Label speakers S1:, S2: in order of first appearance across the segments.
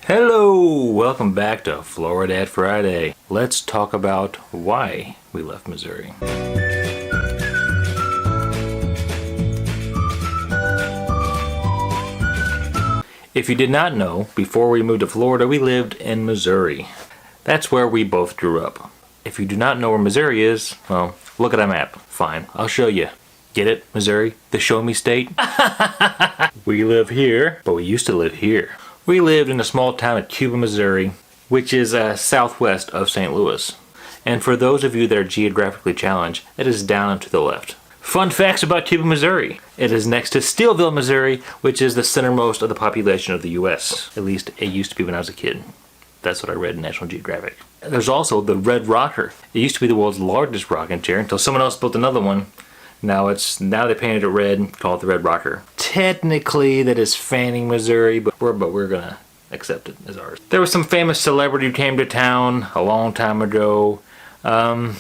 S1: Hello! Welcome back to Florida Friday. Let's talk about why we left Missouri. If you did not know, before we moved to Florida, we lived in Missouri. That's where we both grew up. If you do not know where Missouri is, well, look at a map. Fine, I'll show you. Get it, Missouri? The show me state? We live here, but we used to live here. We lived in a small town of Cuba, Missouri, which is southwest of St. Louis. And for those of you that are geographically challenged, it is down and to the left. Fun facts about Cuba, Missouri. It is next to Steelville, Missouri, which is the centermost of the population of the U.S. At least it used to be when I was a kid. That's what I read in National Geographic. There's also the Red Rocker. It used to be the world's largest rocking chair until someone else built another one. Now they painted it red, call it the Red Rocker. Technically, that is Fanning, Missouri, but we're gonna accept it as ours. There was some famous celebrity who came to town a long time ago. I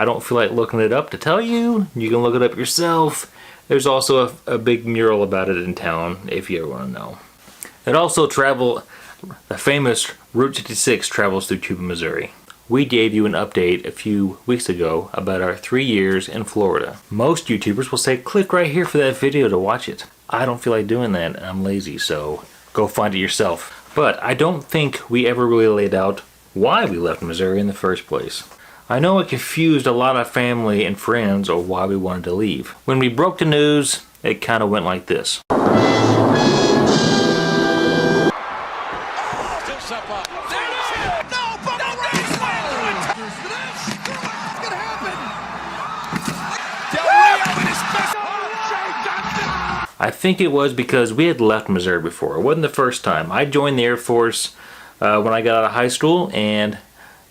S1: don't feel like looking it up to tell you. You can look it up yourself. There's also a big mural about it in town if you ever want to know. It also the famous Route 66 travels through Cuba, Missouri. We gave you an update a few weeks ago about our 3 years in Florida. Most YouTubers will say click right here for that video to watch it. I don't feel like doing that and I'm lazy, so go find it yourself. But I don't think we ever really laid out why we left Missouri in the first place. I know it confused a lot of family and friends on why we wanted to leave. When we broke the news, it kind of went like this. I think it was because we had left Missouri before. It wasn't the first time. I joined the Air Force when I got out of high school, and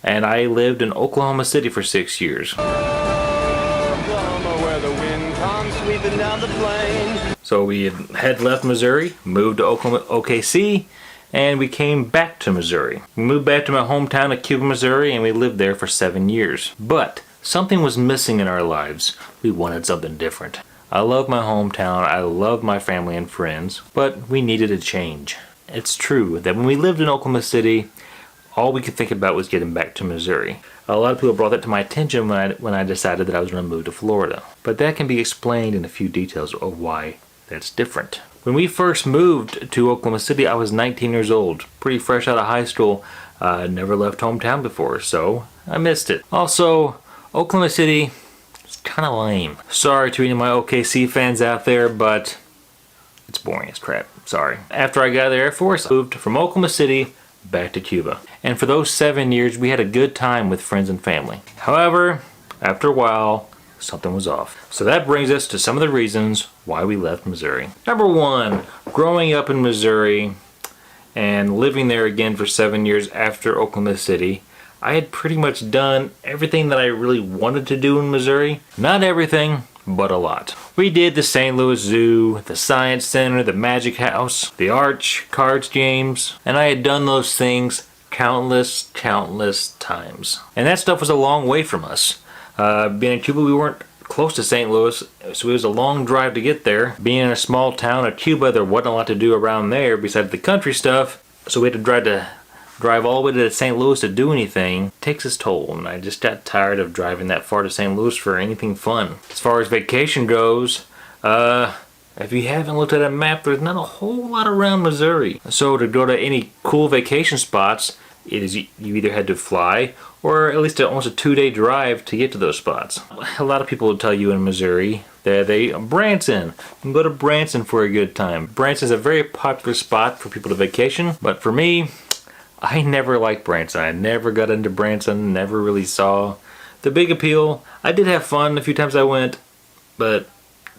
S1: I lived in Oklahoma City for 6 years. Oklahoma, where the wind comes sweeping down the plain. So we had left Missouri, moved to OKC, and we came back to Missouri. We moved back to my hometown of Cuba, Missouri, and we lived there for 7 years. But something was missing in our lives. We wanted something different. I love my hometown, I love my family and friends, but we needed a change. It's true that when we lived in Oklahoma City, all we could think about was getting back to Missouri. A lot of people brought that to my attention when I decided that I was going to move to Florida. But that can be explained in a few details of why that's different. When we first moved to Oklahoma City, I was 19 years old, pretty fresh out of high school. Never left hometown before, so I missed it. Also, Oklahoma City, it's kind of lame. Sorry to any of my OKC fans out there, but it's boring as crap. Sorry. After I got out of the Air Force, I moved from Oklahoma City back to Cuba. And for those 7 years, we had a good time with friends and family. However, after a while, something was off. So that brings us to some of the reasons why we left Missouri. Number one, growing up in Missouri and living there again for 7 years after Oklahoma City, I had pretty much done everything that I really wanted to do in Missouri. Not everything, but a lot. We did the St. Louis Zoo, the Science Center, the Magic House, the Arch, cards games, and I had done those things countless times. And that stuff was a long way from us. Being in Cuba, we weren't close to St. Louis, so it was a long drive to get there. Being in a small town of Cuba, there wasn't a lot to do around there besides the country stuff, so we had to drive all the way to St. Louis to do anything. It takes its toll, and I just got tired of driving that far to St. Louis for anything fun. As far as vacation goes, if you haven't looked at a map, there's not a whole lot around Missouri. So to go to any cool vacation spots, you either had to fly or at least almost a 2-day drive to get to those spots. A lot of people will tell you in Missouri that Branson. You can go to Branson for a good time. Branson's a very popular spot for people to vacation, but for me, I never liked Branson. I never got into Branson, never really saw the big appeal. I did have fun a few times I went, but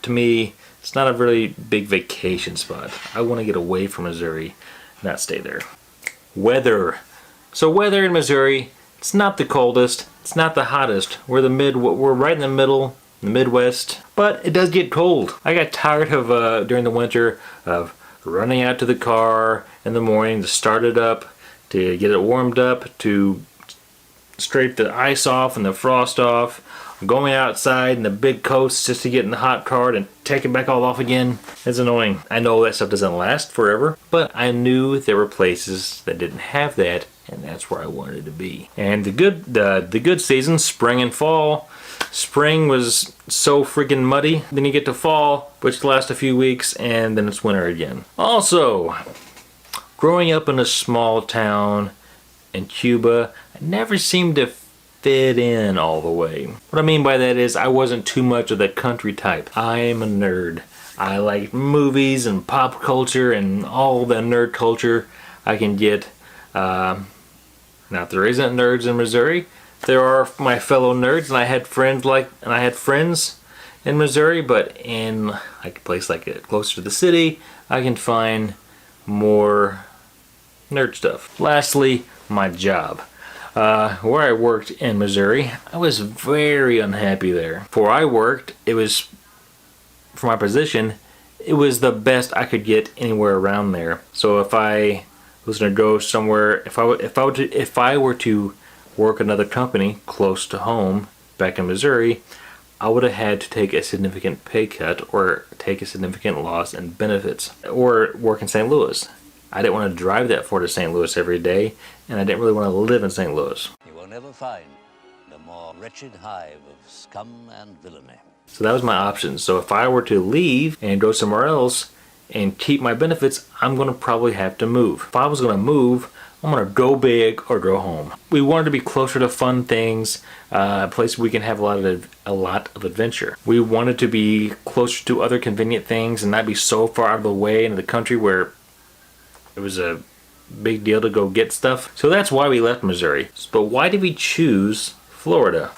S1: to me, it's not a really big vacation spot. I want to get away from Missouri, not stay there. Weather. So weather in Missouri, it's not the coldest, it's not the hottest. We're right in the middle, the Midwest, but it does get cold. I got tired of, during the winter, of running out to the car in the morning to start it up, to get it warmed up, to scrape the ice off and the frost off, Going outside in the big coast just to get in the hot car and take it back all off again is annoying. I know that stuff doesn't last forever, but I knew there were places that didn't have that, and that's where I wanted to be. And the good seasons, spring and fall. Spring was so freaking muddy. Then you get to fall, which lasts a few weeks, and then it's winter again. Also, growing up in a small town in Cuba, I never seemed to fit in all the way. What I mean by that is I wasn't too much of that country type. I am a nerd. I like movies and pop culture and all the nerd culture I can get. Now, if there isn't nerds in Missouri, there are my fellow nerds, and I had friends in Missouri, but in like a place like it closer to the city, I can find more nerd stuff. Lastly, my job. Where I worked in Missouri, I was very unhappy there. For I worked, it was, for my position, it was the best I could get anywhere around there. So if I was going to go somewhere, if I were to work another company close to home back in Missouri, I would have had to take a significant pay cut or take a significant loss in benefits, or work in St. Louis. I didn't want to drive that far to St. Louis every day, and I didn't really want to live in St. Louis.
S2: You will never find a more wretched hive of scum and villainy.
S1: So that was my option. So if I were to leave and go somewhere else and keep my benefits, I'm going to probably have to move. If I was going to move, I'm going to go big or go home. We wanted to be closer to fun things, a place we can have a lot of adventure. We wanted to be closer to other convenient things and not be so far out of the way into the country where it was a big deal to go get stuff. So that's why we left Missouri. But why did we choose Florida?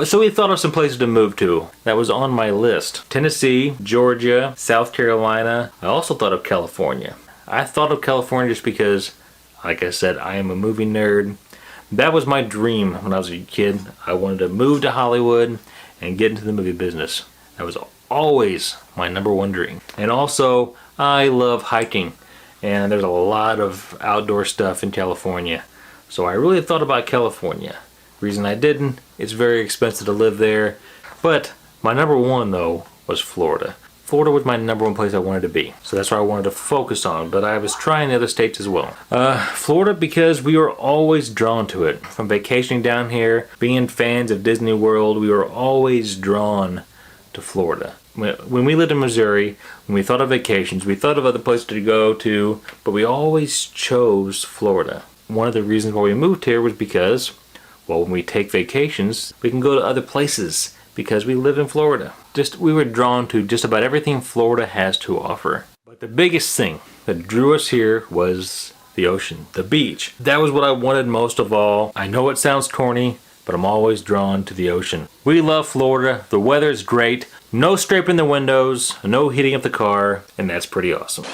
S1: So we thought of some places to move to. That was on my list. Tennessee, Georgia, South Carolina. I also thought of California. I thought of California just because, like I said, I am a movie nerd. That was my dream when I was a kid. I wanted to move to Hollywood and get into the movie business. That was always my number one dream. And also, I love hiking. And there's a lot of outdoor stuff in California. So I really thought about California. Reason I didn't, it's very expensive to live there. But my number one though was Florida. Florida was my number one place I wanted to be. So that's what I wanted to focus on, but I was trying the other states as well. Florida because we were always drawn to it. From vacationing down here, being fans of Disney World, we were always drawn to Florida. When we lived in Missouri, when we thought of vacations, we thought of other places to go to, but we always chose Florida. One of the reasons why we moved here was because, well, when we take vacations, we can go to other places because we live in Florida. We were drawn to just about everything Florida has to offer. But the biggest thing that drew us here was the ocean, the beach. That was what I wanted most of all. I know it sounds corny, but I'm always drawn to the ocean. We love Florida. The weather's great. No scraping the windows, no heating up the car, and that's pretty awesome.